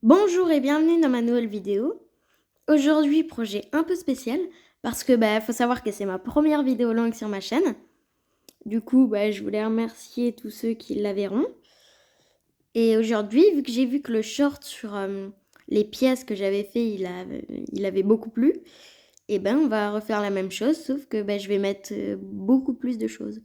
Bonjour et bienvenue dans ma nouvelle vidéo. Aujourd'hui, projet un peu spécial parce que faut savoir que c'est ma première vidéo longue sur ma chaîne. Du coup, je voulais remercier tous ceux qui la verront. Et aujourd'hui, vu que j'ai vu que le short sur les pièces que j'avais fait, il avait beaucoup plu, et on va refaire la même chose, sauf que je vais mettre beaucoup plus de choses.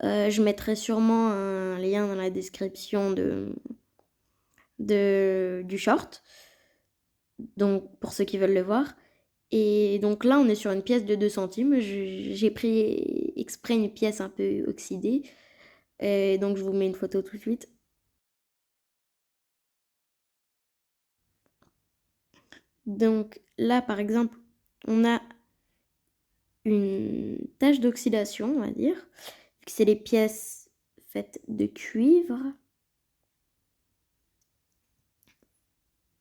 Je mettrai sûrement un lien dans la description du short, donc pour ceux qui veulent le voir. Et donc là, on est sur une pièce de 2 centimes. J'ai pris exprès une pièce un peu oxydée. Et donc je vous mets une photo tout de suite. Donc là, par exemple, on a une tache d'oxydation, on va dire. C'est les pièces faites de cuivre.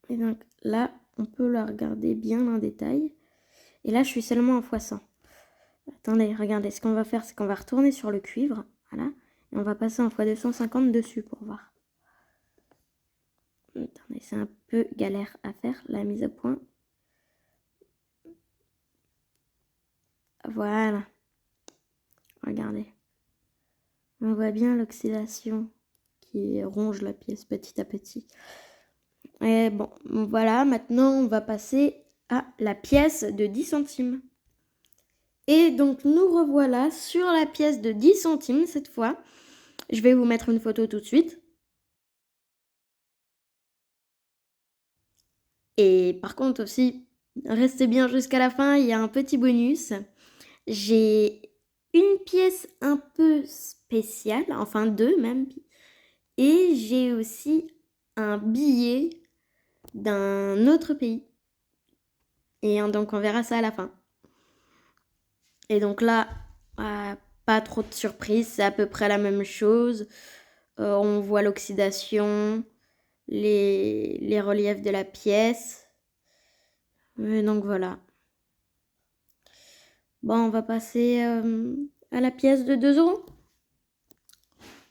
Et donc là, on peut la regarder bien en détail. Et là, je suis seulement en x100. Attendez, regardez, ce qu'on va faire, c'est qu'on va retourner sur le cuivre. Voilà. Et on va passer en x250 dessus pour voir. Attendez, c'est un peu galère à faire, la mise au point. Voilà. Regardez. On voit bien l'oxydation qui ronge la pièce petit à petit. Et bon, voilà, maintenant on va passer à la pièce de 10 centimes. Et donc nous revoilà sur la pièce de 10 centimes cette fois. Je vais vous mettre une photo tout de suite. Et par contre aussi, restez bien jusqu'à la fin, il y a un petit bonus. J'ai une pièce un peu spéciale, enfin deux même, et j'ai aussi un billet d'un autre pays. Et donc on verra ça à la fin. Et donc là, pas trop de surprise, c'est à peu près la même chose. On voit l'oxydation, les reliefs de la pièce. Et donc voilà. Bon, on va passer à la pièce de 2 euros.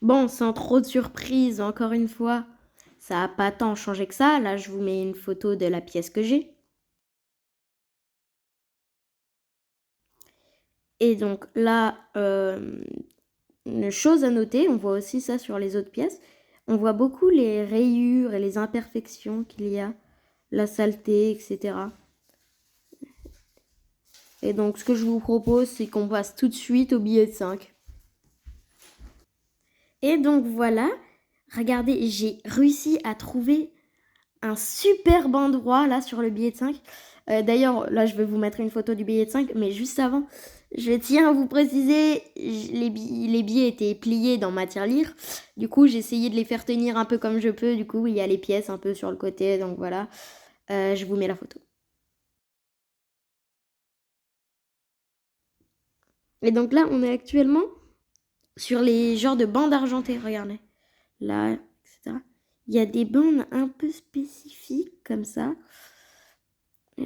Bon, sans trop de surprise, encore une fois, ça n'a pas tant changé que ça. Là, je vous mets une photo de la pièce que j'ai. Et donc là, une chose à noter, on voit aussi ça sur les autres pièces, on voit beaucoup les rayures et les imperfections qu'il y a, la saleté, etc. Et donc ce que je vous propose, c'est qu'on passe tout de suite au billet de 5. Et donc voilà, regardez, j'ai réussi à trouver un superbe endroit là sur le billet de 5. D'ailleurs, là je vais vous mettre une photo du billet de 5, mais juste avant, je tiens à vous préciser, les billets étaient pliés dans ma tirelire. Du coup, j'ai essayé de les faire tenir un peu comme je peux. Du coup, il y a les pièces un peu sur le côté, donc voilà. Je vous mets la photo. Et donc là, on est actuellement sur les genres de bandes argentées, regardez. Là, etc. Il y a des bandes un peu spécifiques comme ça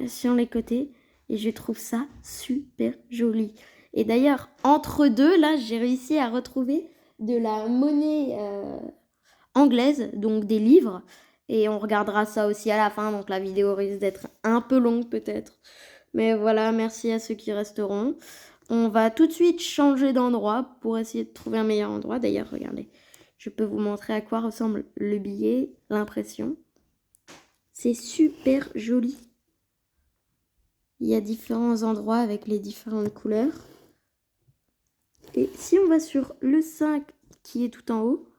sur les côtés et je trouve ça super joli. Et d'ailleurs, entre deux, là, j'ai réussi à retrouver de la monnaie anglaise, donc des livres. Et on regardera ça aussi à la fin, donc la vidéo risque d'être un peu longue peut-être. Mais voilà, merci à ceux qui resteront. On va tout de suite changer d'endroit pour essayer de trouver un meilleur endroit. D'ailleurs, regardez, je peux vous montrer à quoi ressemble le billet, l'impression. C'est super joli. Il y a différents endroits avec les différentes couleurs. Et si on va sur le 5 qui est tout en haut,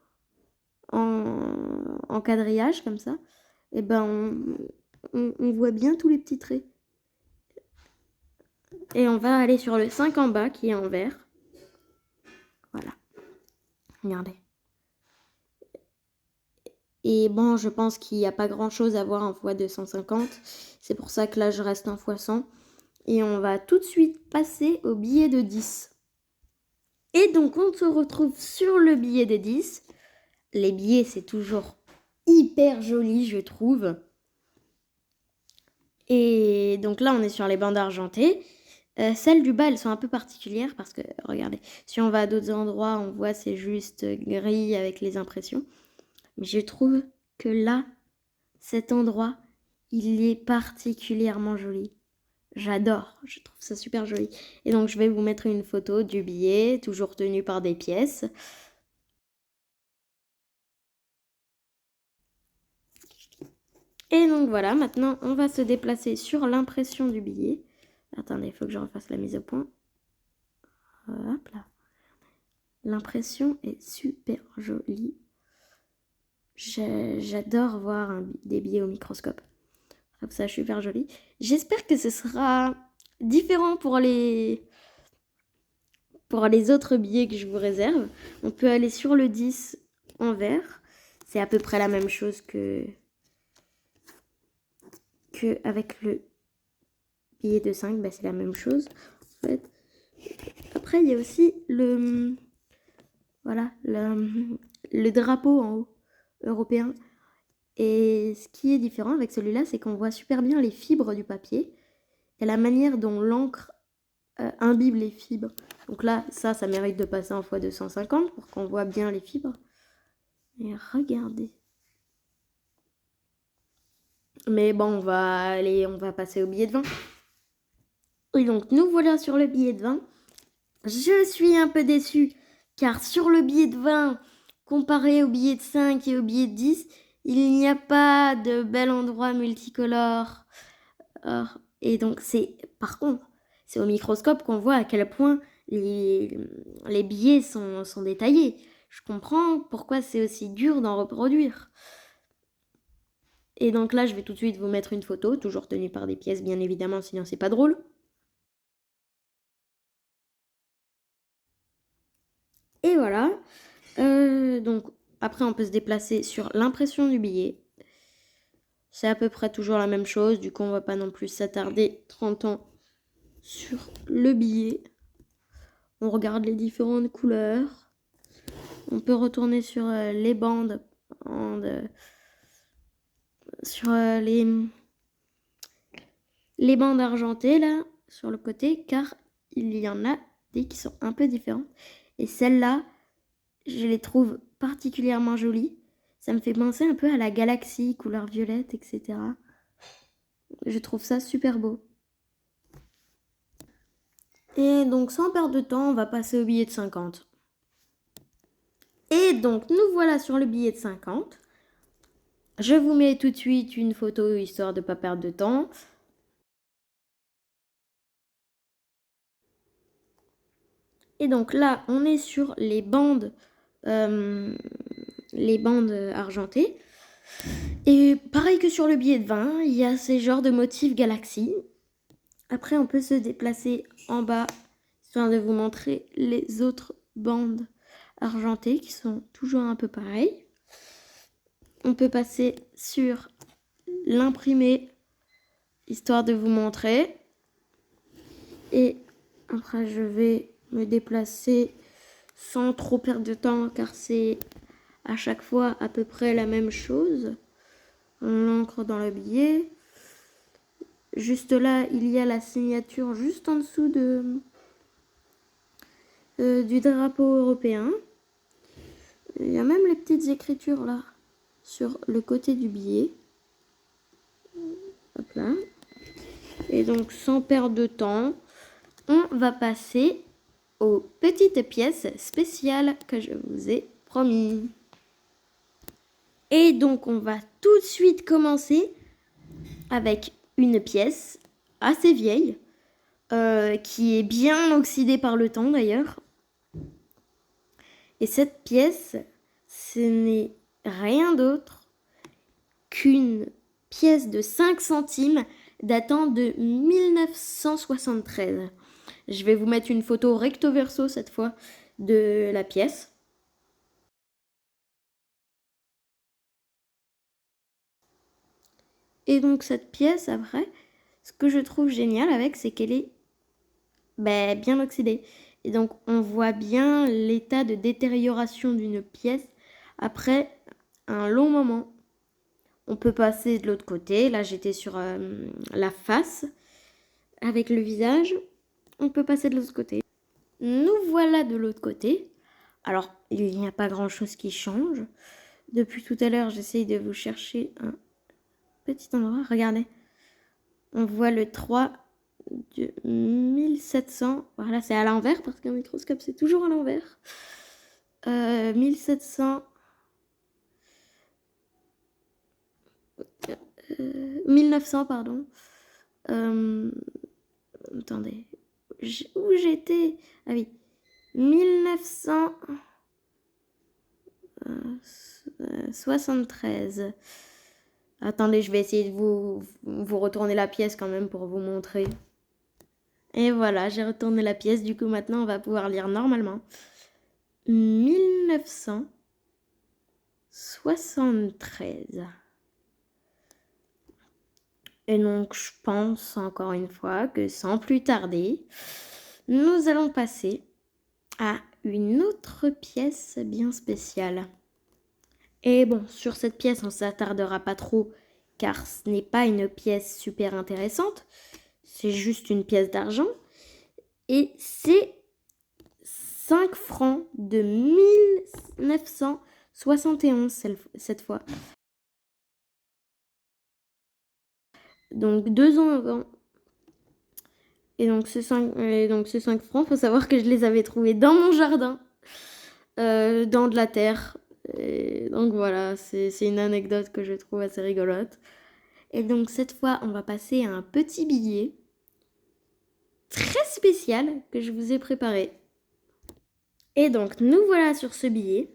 en quadrillage comme ça, et on voit bien tous les petits traits. Et on va aller sur le 5 en bas qui est en vert. Voilà. Regardez. Et bon, je pense qu'il n'y a pas grand chose à voir en x250. C'est pour ça que là, je reste en x100. Et on va tout de suite passer au billet de 10. Et donc, on se retrouve sur le billet de 10. Les billets, c'est toujours hyper joli, je trouve. Et donc là, on est sur les bandes argentées. Celles du bas, elles sont un peu particulières parce que, regardez, si on va à d'autres endroits, on voit c'est juste gris avec les impressions. Mais je trouve que là, cet endroit, il est particulièrement joli. J'adore, je trouve ça super joli. Et donc je vais vous mettre une photo du billet, toujours tenu par des pièces. Et donc voilà, maintenant on va se déplacer sur l'impression du billet. Attendez, il faut que je refasse la mise au point. Hop là. L'impression est super jolie. J'adore voir des billets au microscope. Je trouve ça super joli. J'espère que ce sera différent pour les autres billets que je vous réserve. On peut aller sur le 10 en vert. C'est à peu près la même chose que avec le billet de 5. Bah, c'est la même chose en fait. Après, il y a aussi le drapeau en haut européen. Et ce qui est différent avec celui-là, c'est qu'on voit super bien les fibres du papier et la manière dont l'encre imbibe les fibres. Donc là, ça mérite de passer en x250 pour qu'on voit bien les fibres. Et regardez. Mais bon, on va passer au billet de 20. Et donc, nous voilà sur le billet de 20. Je suis un peu déçue, car sur le billet de 20, comparé au billet de 5 et au billet de 10, il n'y a pas de bel endroit multicolore. Et donc, par contre, c'est au microscope qu'on voit à quel point les billets sont détaillés. Je comprends pourquoi c'est aussi dur d'en reproduire. Et donc là, je vais tout de suite vous mettre une photo, toujours tenue par des pièces, bien évidemment, sinon c'est pas drôle. Et voilà. Donc, après, on peut se déplacer sur l'impression du billet. C'est à peu près toujours la même chose. Du coup, on va pas non plus s'attarder 30 ans sur le billet. On regarde les différentes couleurs. On peut retourner sur les bandes. Sur les bandes argentées, là, sur le côté, car il y en a des qui sont un peu différentes. Et celles-là, je les trouve particulièrement jolies. Ça me fait penser un peu à la galaxie, couleur violette, etc. Je trouve ça super beau. Et donc, sans perdre de temps, on va passer au billet de 50. Et donc, nous voilà sur le billet de 50. Je vous mets tout de suite une photo, histoire de ne pas perdre de temps. Et donc là, on est sur les bandes argentées. Et pareil que sur le billet de 20, il y a ces genres de motifs galaxies. Après, on peut se déplacer en bas, histoire de vous montrer les autres bandes argentées qui sont toujours un peu pareilles. On peut passer sur l'imprimé, histoire de vous montrer. Et après, je vais me déplacer sans trop perdre de temps, car c'est à chaque fois à peu près la même chose. On l'encre dans le billet. Juste là, il y a la signature juste en dessous du drapeau européen. Il y a même les petites écritures là sur le côté du billet. Hop là. Et donc, sans perdre de temps, on va passer aux petites pièces spéciales que je vous ai promis. Et donc, on va tout de suite commencer avec une pièce assez vieille, qui est bien oxydée par le temps d'ailleurs. Et cette pièce, ce n'est rien d'autre qu'une pièce de 5 centimes datant de 1973. Je vais vous mettre une photo recto verso cette fois de la pièce. Et donc cette pièce, après, ce que je trouve génial avec, c'est qu'elle est bien oxydée. Et donc on voit bien l'état de détérioration d'une pièce après un long moment. On peut passer de l'autre côté. Là, j'étais sur la face avec le visage. On peut passer de l'autre côté. Nous voilà de l'autre côté. Alors, il n'y a pas grand-chose qui change. Depuis tout à l'heure, j'essaye de vous chercher un petit endroit. Regardez. On voit le 3 de 1700. Voilà, c'est à l'envers parce qu'un microscope, c'est toujours à l'envers. 1700. 1900, pardon. Attendez. Où j'étais? Ah oui. 1973. Attendez, je vais essayer de vous retourner la pièce quand même pour vous montrer. Et voilà, j'ai retourné la pièce. Du coup, maintenant, on va pouvoir lire normalement. 1973. Et donc, je pense encore une fois que sans plus tarder, nous allons passer à une autre pièce bien spéciale. Et bon, sur cette pièce, on ne s'attardera pas trop, car ce n'est pas une pièce super intéressante. C'est juste une pièce d'argent. Et c'est 5 francs de 1971 cette fois. Donc 2 ans avant. Et donc ces 5 francs, il faut savoir que je les avais trouvés dans mon jardin, dans de la terre. Et donc voilà, c'est une anecdote que je trouve assez rigolote. Et donc cette fois, on va passer à un petit billet très spécial que je vous ai préparé. Et donc nous voilà sur ce billet.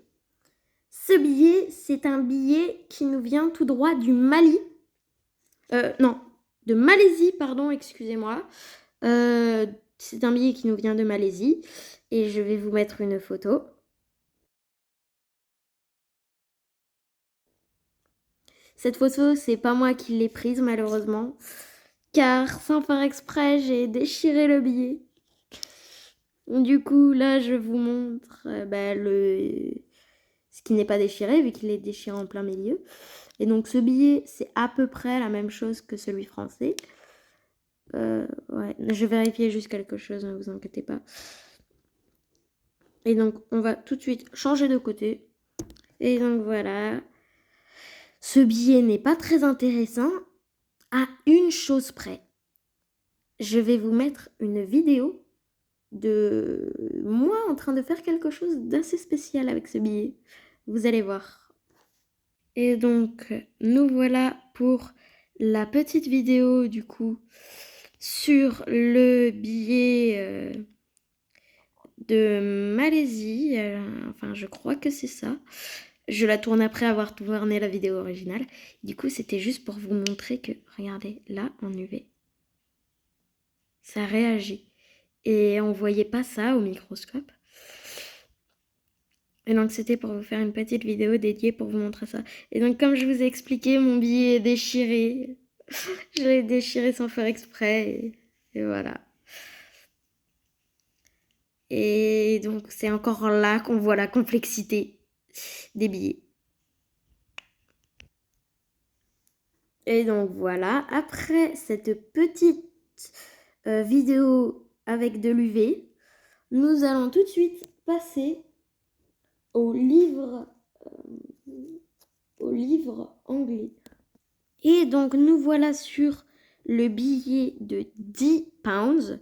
Ce billet, c'est un billet qui nous vient tout droit du Mali. Non, de Malaisie, pardon, excusez-moi. C'est un billet qui nous vient de Malaisie. Et je vais vous mettre une photo. Cette photo, c'est pas moi qui l'ai prise malheureusement. Car sans faire exprès, j'ai déchiré le billet. Du coup, là, je vous montre ce qui n'est pas déchiré, vu qu'il est déchiré en plein milieu. Et donc, ce billet, c'est à peu près la même chose que celui français. Ouais, je vais vérifier juste quelque chose, ne vous inquiétez pas. Et donc, on va tout de suite changer de côté. Et donc, voilà. Ce billet n'est pas très intéressant à une chose près. Je vais vous mettre une vidéo de moi en train de faire quelque chose d'assez spécial avec ce billet. Vous allez voir. Et donc, nous voilà pour la petite vidéo du coup sur le billet de Malaisie. Enfin, je crois que c'est ça. Je la tourne après avoir tourné la vidéo originale. Du coup, c'était juste pour vous montrer que, regardez, là, en UV, ça réagit. Et on voyait pas ça au microscope. Et donc, c'était pour vous faire une petite vidéo dédiée pour vous montrer ça. Et donc, comme je vous ai expliqué, mon billet est déchiré. Je l'ai déchiré sans faire exprès. Et voilà. Et donc, c'est encore là qu'on voit la complexité des billets. Et donc, voilà. Après cette petite vidéo avec de l'UV, nous allons tout de suite passer au livre anglais. Et donc, nous voilà sur le billet de 10 pounds,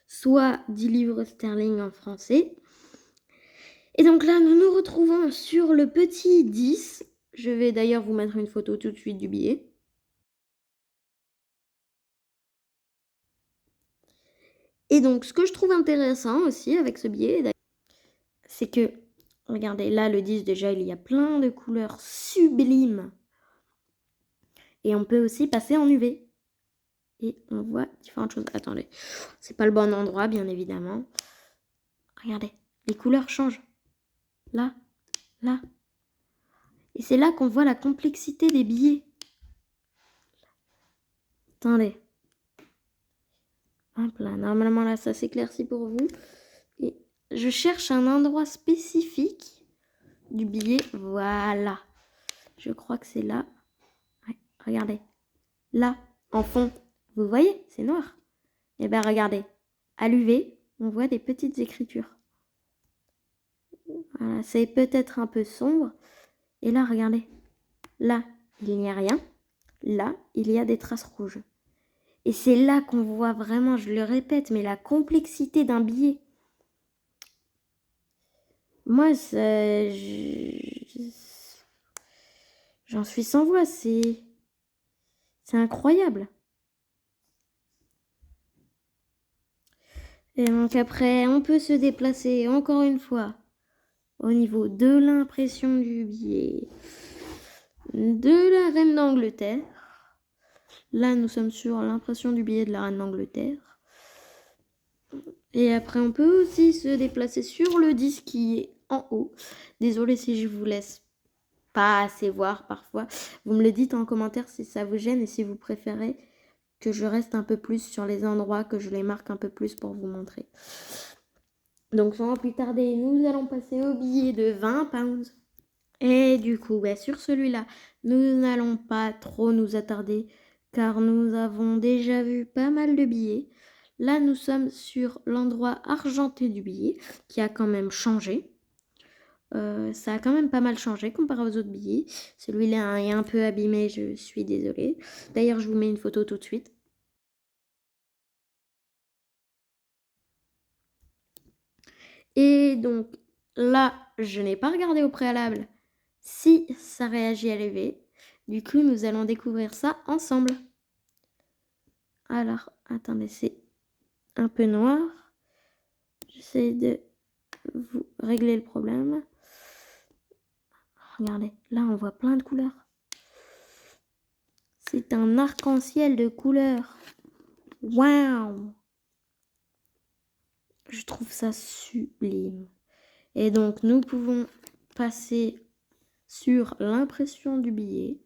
soit 10 livres sterling en français. Et donc là, nous nous retrouvons sur le petit 10. Je vais d'ailleurs vous mettre une photo tout de suite du billet. Et donc, ce que je trouve intéressant aussi avec ce billet, c'est que, regardez, là, le 10, déjà, il y a plein de couleurs sublimes. Et on peut aussi passer en UV. Et on voit différentes choses. Attendez, c'est pas le bon endroit, bien évidemment. Regardez, les couleurs changent. Là, là. Et c'est là qu'on voit la complexité des billets. Attendez. Hop là, normalement là, ça s'éclaircit pour vous. Et je cherche un endroit spécifique du billet. Voilà. Je crois que c'est là. Ouais, regardez. Là, en fond. Vous voyez, c'est noir. Et bien, regardez. À l'UV, on voit des petites écritures. Voilà, c'est peut-être un peu sombre. Et là, regardez. Là, il n'y a rien. là, il y a des traces rouges. Et c'est là qu'on voit vraiment, je le répète, mais la complexité d'un billet. Moi, j'en suis sans voix, c'est incroyable. Et donc après, on peut se déplacer encore une fois au niveau de l'impression du billet de la reine d'Angleterre. Là, nous sommes sur l'impression du billet de la reine d'Angleterre. Et après, on peut aussi se déplacer sur le disque qui est en haut. Désolée si je vous laisse pas assez voir parfois. Vous me le dites en commentaire si ça vous gêne et si vous préférez que je reste un peu plus sur les endroits, que je les marque un peu plus pour vous montrer. Donc sans plus tarder, nous allons passer au billet de 20 pounds. Et du coup, sur celui-là, nous n'allons pas trop nous attarder car nous avons déjà vu pas mal de billets. Là, nous sommes sur l'endroit argenté du billet qui a quand même changé. Ça a quand même pas mal changé comparé aux autres billets. Celui-là est un peu abîmé, je suis désolée. D'ailleurs, je vous mets une photo tout de suite. Et donc là, je n'ai pas regardé au préalable si ça réagit à l'UV. Du coup, nous allons découvrir ça ensemble. Alors, attendez, c'est un peu noir. J'essaie de vous régler le problème. Regardez, là, on voit plein de couleurs. C'est un arc-en-ciel de couleurs. Waouh! Je trouve ça sublime. Et donc, nous pouvons passer sur l'impression du billet.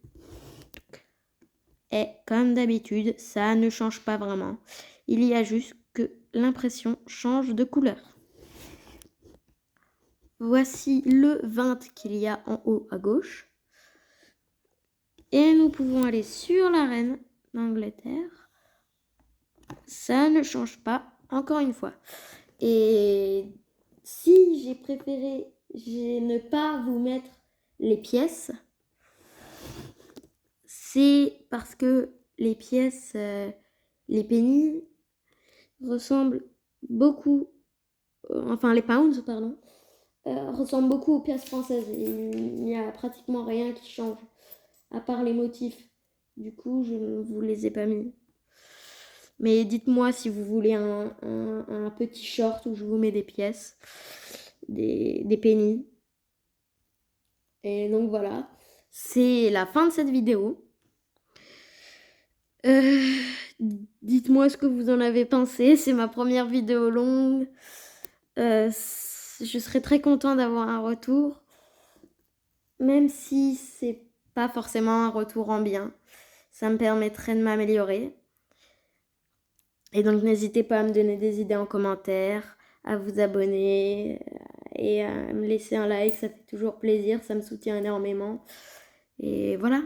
Et comme d'habitude, ça ne change pas vraiment. Il y a juste que l'impression change de couleur. Voici le 20 qu'il y a en haut à gauche. Et nous pouvons aller sur la reine d'Angleterre. Ça ne change pas, encore une fois. Et si j'ai préféré ne pas vous mettre les pièces, c'est parce que les pièces, les pennies ressemblent beaucoup, enfin les pounds, pardon, ressemblent beaucoup aux pièces françaises. Il n'y a pratiquement rien qui change, à part les motifs. Du coup, je ne vous les ai pas mis. Mais dites-moi si vous voulez un petit short où je vous mets des pièces, des pennies. Et donc voilà, c'est la fin de cette vidéo. Dites-moi ce que vous en avez pensé. C'est ma première vidéo longue. Je serais très content d'avoir un retour. Même si c'est pas forcément un retour en bien. Ça me permettrait de m'améliorer. Et donc n'hésitez pas à me donner des idées en commentaire, à vous abonner et à me laisser un like. Ça fait toujours plaisir, ça me soutient énormément. Et voilà.